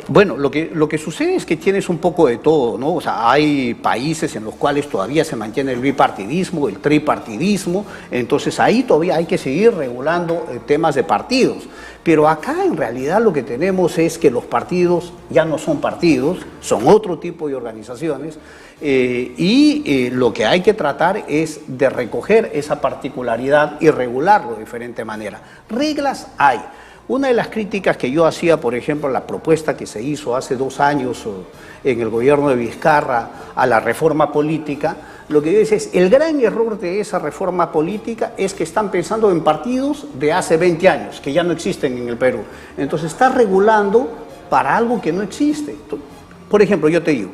Bueno, lo que sucede es que tienes un poco de todo, ¿no? O sea, hay países en los cuales todavía se mantiene el bipartidismo, el tripartidismo, entonces ahí todavía hay que seguir regulando temas de partidos. Pero acá en realidad lo que tenemos es que los partidos ya no son partidos, son otro tipo de organizaciones y lo que hay que tratar es de recoger esa particularidad y regularlo de diferente manera. Reglas hay. Una de las críticas que yo hacía, por ejemplo, a la propuesta que se hizo hace 2 años en el gobierno de Vizcarra a la reforma política, lo que yo decía es, el gran error de esa reforma política es que están pensando en partidos de hace 20 años, que ya no existen en el Perú. Entonces está regulando para algo que no existe. Por ejemplo, yo te digo,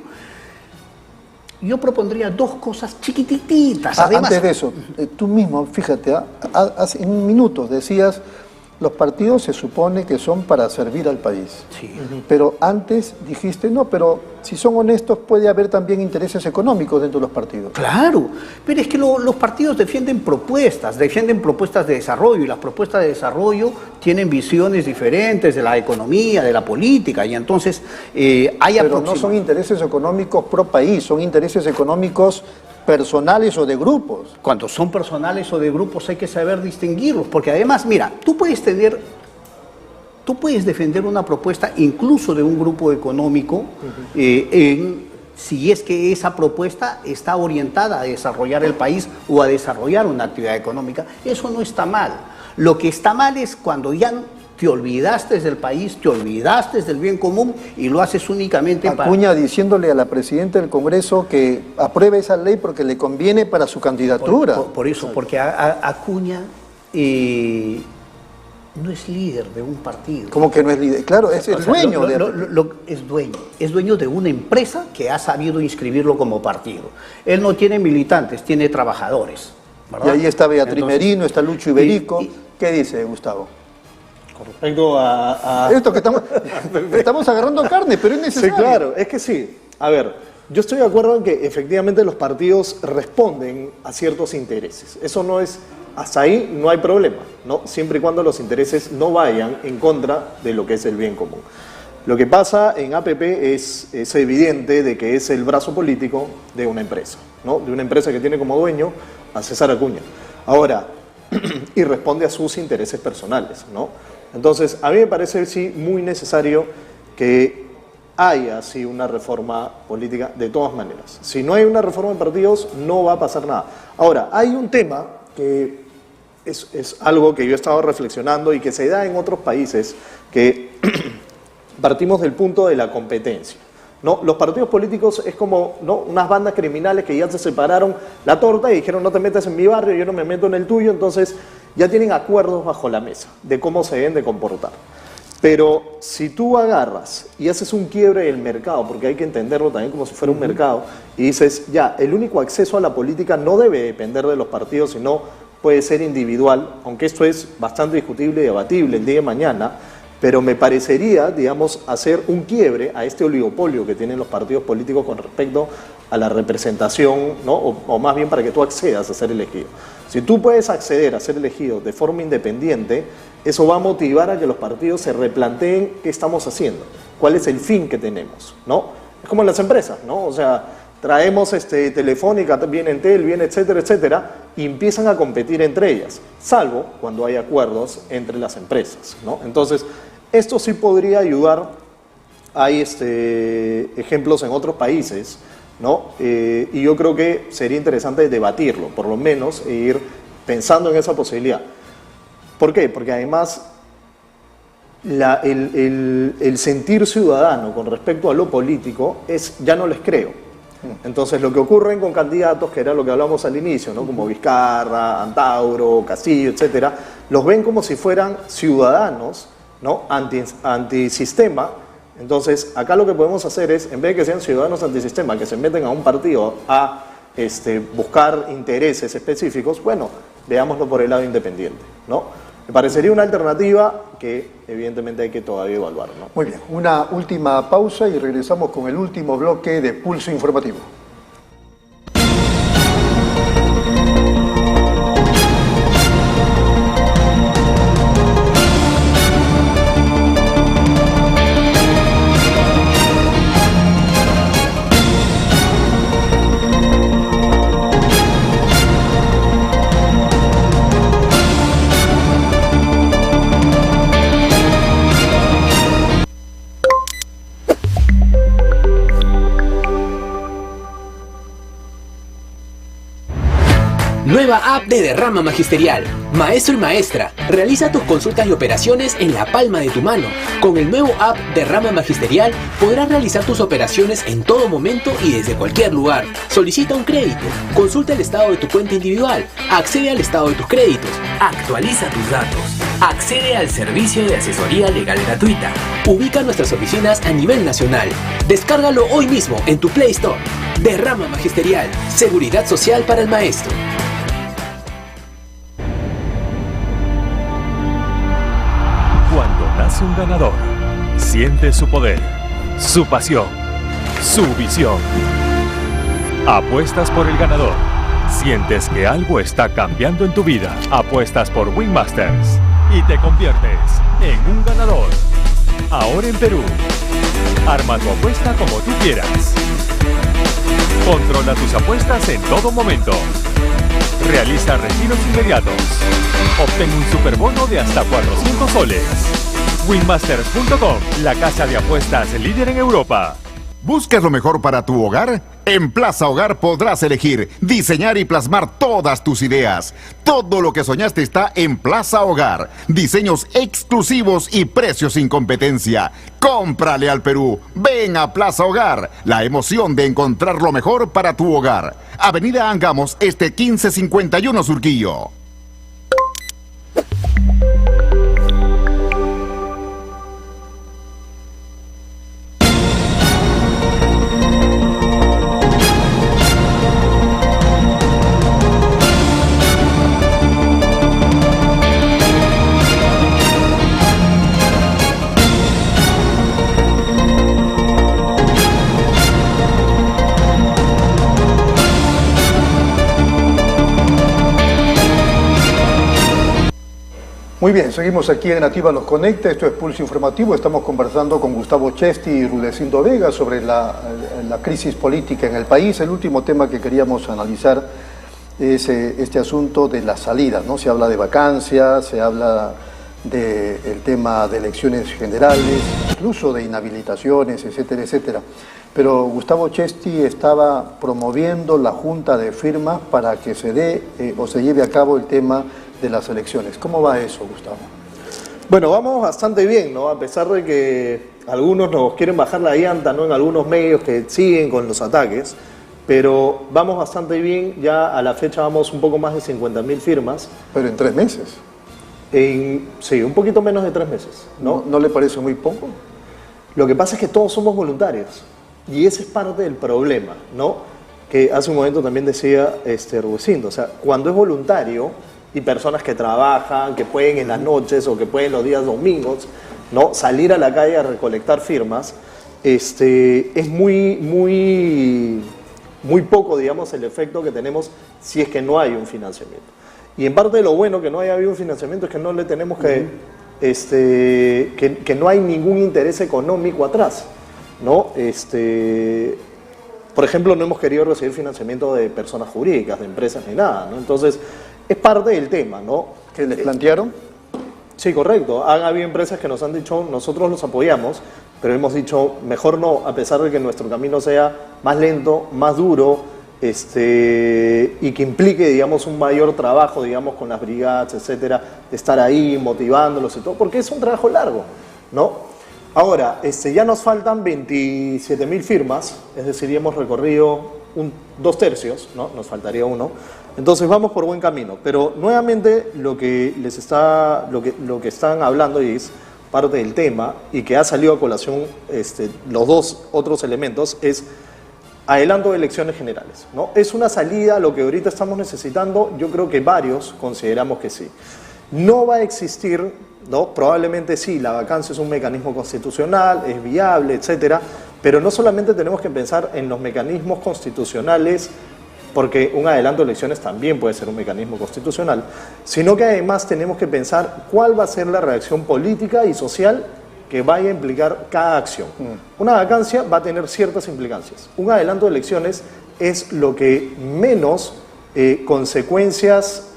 yo propondría 2 cosas chiquititas. Además, antes de eso, tú mismo, fíjate, hace minutos decías, los partidos se supone que son para servir al país. Sí. Pero antes dijiste, no, pero si son honestos puede haber también intereses económicos dentro de los partidos. Claro, pero es que los partidos defienden propuestas de desarrollo, y las propuestas de desarrollo tienen visiones diferentes de la economía, de la política, y entonces Pero no son intereses económicos pro país, son intereses económicos personales o de grupos. Cuando son personales o de grupos hay que saber distinguirlos, porque además, mira, tú puedes defender una propuesta incluso de un grupo económico si es que esa propuesta está orientada a desarrollar el país o a desarrollar una actividad económica. Eso no está mal. Lo que está mal es cuando ya te olvidaste del país, te olvidaste del bien común y lo haces únicamente para... Acuña diciéndole a la presidenta del Congreso que apruebe esa ley porque le conviene para su candidatura. Por eso, porque Acuña no es líder de un partido. ¿Cómo que no es líder? Claro, es el dueño. Es dueño de una empresa que ha sabido inscribirlo como partido. Él no tiene militantes, tiene trabajadores, ¿verdad? Y ahí está Beatriz Merino, está Lucho Iberico. ¿Qué dice Gustavo? Con respecto a... Esto que estamos agarrando carne, pero es necesario. Sí, claro, es que sí. A ver, yo estoy de acuerdo en que efectivamente los partidos responden a ciertos intereses. Eso no es... Hasta ahí no hay problema, ¿no? Siempre y cuando los intereses no vayan en contra de lo que es el bien común. Lo que pasa en APP es evidente de que es el brazo político de una empresa, ¿no? De una empresa que tiene como dueño a César Acuña. Ahora, y responde a sus intereses personales, ¿no? Entonces, a mí me parece sí muy necesario que haya así una reforma política de todas maneras. Si no hay una reforma de partidos, no va a pasar nada. Ahora, hay un tema que es algo que yo he estado reflexionando y que se da en otros países, que partimos del punto de la competencia, ¿no? Los partidos políticos es como, ¿no?, unas bandas criminales que ya se separaron la torta y dijeron no te metas en mi barrio, yo no me meto en el tuyo, entonces ya tienen acuerdos bajo la mesa de cómo se deben de comportar. Pero si tú agarras y haces un quiebre del mercado, porque hay que entenderlo también como si fuera un mercado, y dices, ya, el único acceso a la política no debe depender de los partidos, sino puede ser individual, aunque esto es bastante discutible y debatible el día de mañana, pero me parecería, digamos, hacer un quiebre a este oligopolio que tienen los partidos políticos con respecto a la representación, ¿no? O más bien para que tú accedas a ser elegido. Si tú puedes acceder a ser elegido de forma independiente, eso va a motivar a que los partidos se replanteen qué estamos haciendo, cuál es el fin que tenemos, ¿no? Es como en las empresas, ¿no? O sea, traemos Telefónica, viene Entel, viene etcétera, etcétera, y empiezan a competir entre ellas, salvo cuando hay acuerdos entre las empresas, ¿no? Entonces, esto sí podría ayudar. Hay ejemplos en otros países, ¿no? Y yo creo que sería interesante debatirlo, por lo menos, e ir pensando en esa posibilidad. ¿Por qué? Porque además el sentir ciudadano con respecto a lo político ya no les creo. Entonces lo que ocurre con candidatos, que era lo que hablamos al inicio, ¿no? Como Vizcarra, Antauro, Castillo, etcétera, los ven como si fueran ciudadanos, ¿no? Antisistema. Entonces acá lo que podemos hacer es, en vez de que sean ciudadanos antisistema, que se meten a un partido a buscar intereses específicos, bueno, veámoslo por el lado independiente, ¿no? Me parecería una alternativa que evidentemente hay que todavía evaluar, ¿no? Muy bien, una última pausa y regresamos con el último bloque de Pulso Informativo. Nueva app de Derrama Magisterial. Maestro y maestra, realiza tus consultas y operaciones en la palma de tu mano. Con el nuevo app Derrama Magisterial podrás realizar tus operaciones en todo momento y desde cualquier lugar. Solicita un crédito, consulta el estado de tu cuenta individual, accede al estado de tus créditos, actualiza tus datos, accede al servicio de asesoría legal gratuita. Ubica nuestras oficinas a nivel nacional. Descárgalo hoy mismo en tu Play Store. Derrama Magisterial, seguridad social para el maestro. Nace un ganador, siente su poder, su pasión, su visión. Apuestas por el ganador, sientes que algo está cambiando en tu vida. Apuestas por Win Masters y te conviertes en un ganador. Ahora en Perú, arma tu apuesta como tú quieras. Controla tus apuestas en todo momento. Realiza retiros inmediatos. Obtén un superbono de hasta 400 soles. Winmasters.com, la casa de apuestas líder en Europa. ¿Buscas lo mejor para tu hogar? En Plaza Hogar podrás elegir, diseñar y plasmar todas tus ideas. Todo lo que soñaste está en Plaza Hogar. Diseños exclusivos y precios sin competencia. Cómprale al Perú. Ven a Plaza Hogar. La emoción de encontrar lo mejor para tu hogar. Avenida Angamos, 1551 Surquillo. Muy bien, seguimos aquí en Nativa Los Conecta, esto es Pulso Informativo, estamos conversando con Gustavo Chesti y Rudecindo Vega sobre la crisis política en el país. El último tema que queríamos analizar es este asunto de las salidas, ¿no? Se habla de vacancias, se habla del tema de elecciones generales, incluso de inhabilitaciones, etcétera, etcétera. Pero Gustavo Chesti estaba promoviendo la junta de firmas para que se dé o se lleve a cabo el tema de las elecciones. ¿Cómo va eso, Gustavo? Bueno, vamos bastante bien, ¿no? A pesar de que algunos nos quieren bajar la llanta, ¿no? En algunos medios que siguen con los ataques, pero vamos bastante bien. Ya a la fecha vamos un poco más de 50.000 firmas. Pero en 3 meses. Sí, un poquito menos de 3 meses, ¿no? ¿No le parece muy poco? Lo que pasa es que todos somos voluntarios y ese es parte del problema, ¿no? Que hace un momento también decía Rudecindo, o sea, cuando es voluntario y personas que trabajan, que pueden en las noches o que pueden los días domingos, ¿no? Salir a la calle a recolectar firmas, es muy poco, digamos, el efecto que tenemos si es que no hay un financiamiento. Y en parte de lo bueno que no haya habido un financiamiento es que no le tenemos que no hay ningún interés económico atrás, ¿no? Por ejemplo, no hemos querido recibir financiamiento de personas jurídicas, de empresas ni nada, ¿no? Entonces, es parte del tema, ¿no? ¿Que les plantearon? Sí, correcto. Han habido empresas que nos han dicho, nosotros los apoyamos, pero hemos dicho, mejor no, a pesar de que nuestro camino sea más lento, más duro, y que implique, digamos, un mayor trabajo, digamos, con las brigadas, etcétera, de estar ahí motivándolos y todo, porque es un trabajo largo. ¿no? Ahora, ya nos faltan 27.000 firmas, es decir, ya hemos recorrido 2/3, ¿no? Nos faltaría uno. Entonces vamos por buen camino. Pero nuevamente lo que están hablando y es parte del tema y que ha salido a colación los dos otros elementos es adelanto de elecciones generales, ¿no? Es una salida a lo que ahorita estamos necesitando, yo creo que varios consideramos que sí. No va a existir, ¿no? Probablemente sí, la vacancia es un mecanismo constitucional, es viable, etcétera, pero no solamente tenemos que pensar en los mecanismos constitucionales, porque un adelanto de elecciones también puede ser un mecanismo constitucional, sino que además tenemos que pensar cuál va a ser la reacción política y social que vaya a implicar cada acción. Una vacancia va a tener ciertas implicancias. Un adelanto de elecciones es lo que menos consecuencias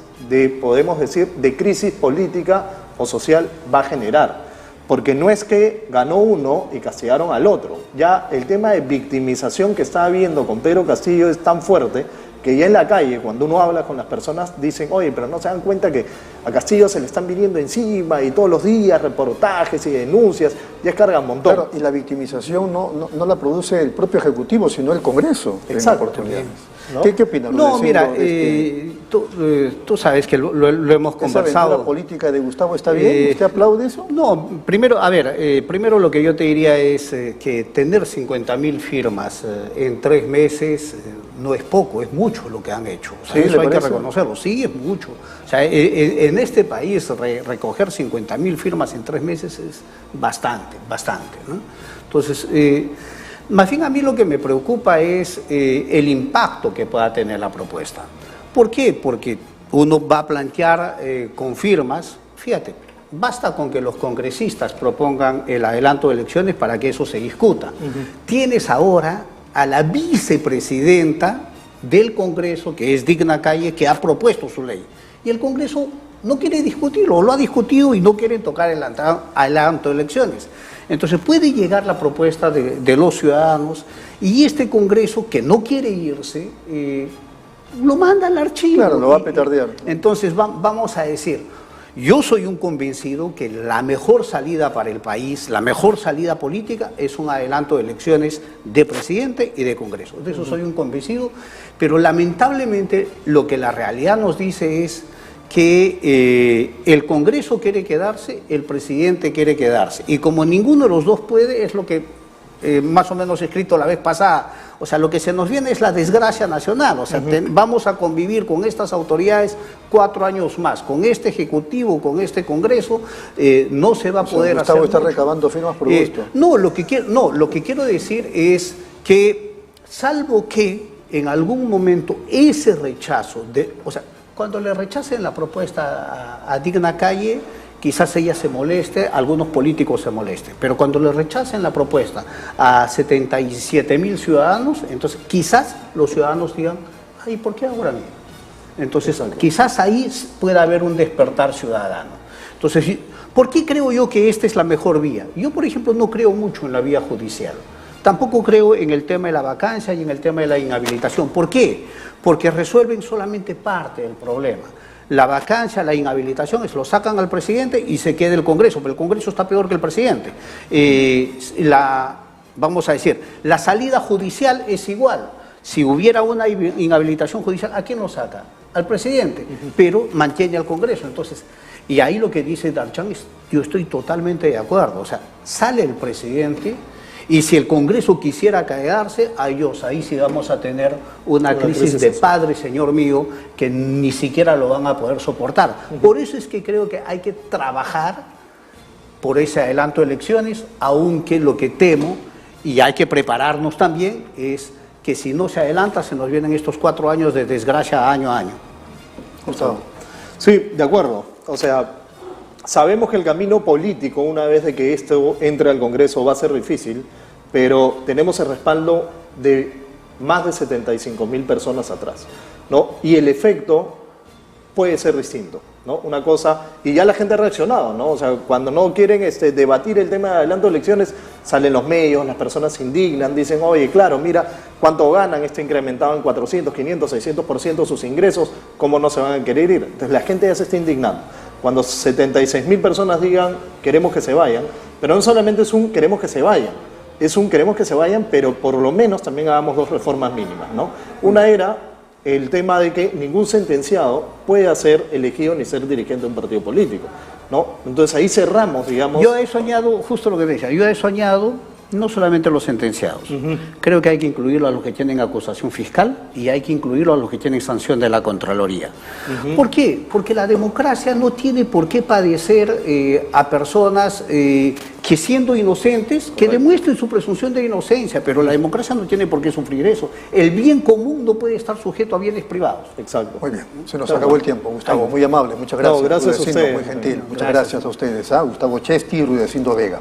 podemos decir, de crisis política o social va a generar. Porque no es que ganó uno y castigaron al otro. Ya el tema de victimización que está habiendo con Pedro Castillo es tan fuerte que ya en la calle, cuando uno habla con las personas, dicen, oye, pero no se dan cuenta que a Castillo se le están viniendo encima y todos los días reportajes y denuncias, ya cargan un montón. Claro, y la victimización no la produce el propio Ejecutivo, sino el Congreso. Exacto. ¿No? ¿Qué opinas? No, mira, tú sabes que lo hemos conversado. ¿La política de Gustavo está bien? ¿Usted aplaude eso? No, primero, primero lo que yo te diría es que tener 50.000 firmas en 3 meses no es poco, es mucho lo que han hecho. O sea, sí, eso hay que reconocerlo, sí, es mucho. O sea, en este país recoger 50.000 firmas en 3 meses es bastante, ¿no? Entonces, más bien a mí lo que me preocupa es el impacto que pueda tener la propuesta. ¿Por qué? Porque uno va a plantear con firmas, fíjate, basta con que los congresistas propongan el adelanto de elecciones para que eso se discuta. Tienes ahora a la vicepresidenta del Congreso, que es Digna Calle, que ha propuesto su ley. Y el Congreso no quiere discutirlo, o lo ha discutido y no quieren tocar el adelanto de elecciones. Entonces puede llegar la propuesta de los ciudadanos y este Congreso, que no quiere irse, lo manda al archivo. Claro, lo va a petardear. Entonces vamos a decir, yo soy un convencido que la mejor salida para el país, la mejor salida política es un adelanto de elecciones de presidente y de Congreso. De eso soy un convencido, pero lamentablemente lo que la realidad nos dice es que el Congreso quiere quedarse, el presidente quiere quedarse. Y como ninguno de los dos puede, es lo que más o menos escrito la vez pasada, o sea, lo que se nos viene es la desgracia nacional, o sea, vamos a convivir con estas autoridades 4 años más, con este Ejecutivo, con este Congreso, no se va a poder hacer Gustavo está mucho. recabando firmas por esto. No, lo que quiero decir es que, salvo que en algún momento ese rechazo, o sea, cuando le rechacen la propuesta a Digna Calle, quizás ella se moleste, algunos políticos se molesten, pero cuando le rechacen la propuesta a 77.000 ciudadanos, entonces quizás los ciudadanos digan, ay, ¿por qué ahora no? Entonces, quizás ahí pueda haber un despertar ciudadano. Entonces, ¿por qué creo yo que esta es la mejor vía? Yo, por ejemplo, no creo mucho en la vía judicial. Tampoco creo en el tema de la vacancia y en el tema de la inhabilitación. ¿Por qué? Porque resuelven solamente parte del problema. La vacancia, la inhabilitación, lo sacan al presidente y se queda el Congreso, pero el Congreso está peor que el presidente. Vamos a decir, la salida judicial es igual. Si hubiera una inhabilitación judicial, ¿a quién lo saca? Al presidente, pero mantiene al Congreso. Entonces, y ahí lo que dice Darchan es, yo estoy totalmente de acuerdo. O sea, sale el presidente y si el Congreso quisiera quedarse, ahí sí vamos a tener una crisis de padre, señor mío, que ni siquiera lo van a poder soportar. Por eso es que creo que hay que trabajar por ese adelanto de elecciones, aunque lo que temo, y hay que prepararnos también, es que si no se adelanta, se nos vienen estos 4 años de desgracia año a año. Gustavo. Sí, de acuerdo. O sea, sabemos que el camino político, una vez de que esto entre al Congreso, va a ser difícil, pero tenemos el respaldo de más de 75.000 personas atrás, ¿no? Y el efecto puede ser distinto, ¿no? Una cosa, y ya la gente ha reaccionado, ¿no? O sea, cuando no quieren debatir el tema de adelanto de elecciones, salen los medios, las personas se indignan, dicen, oye, claro, mira cuánto ganan, incrementado en 400, 500, 600% sus ingresos, ¿cómo no se van a querer ir? Entonces la gente ya se está indignando. Cuando 76.000 personas digan queremos que se vayan, Pero no solamente es un queremos que se vayan, es un queremos que se vayan, pero por lo menos también hagamos 2 reformas mínimas, ¿no? Una era el tema de que ningún sentenciado pueda ser elegido ni ser dirigente de un partido político, ¿no? Entonces ahí cerramos, digamos... Yo he soñado, justo lo que decía, yo he soñado no solamente los sentenciados. Creo que hay que incluirlo a los que tienen acusación fiscal y hay que incluirlo a los que tienen sanción de la Contraloría. ¿Por qué? Porque la democracia no tiene por qué padecer a personas que siendo inocentes, que demuestren su presunción de inocencia, pero la democracia no tiene por qué sufrir eso. El bien común no puede estar sujeto a bienes privados. Exacto. Muy bien, se nos acabó el tiempo, Gustavo, muy amable, muchas gracias. No, gracias a Rudecindo, ustedes. muy gentil, muchas gracias a ustedes. Gustavo Chesti y Rudecindo Vega.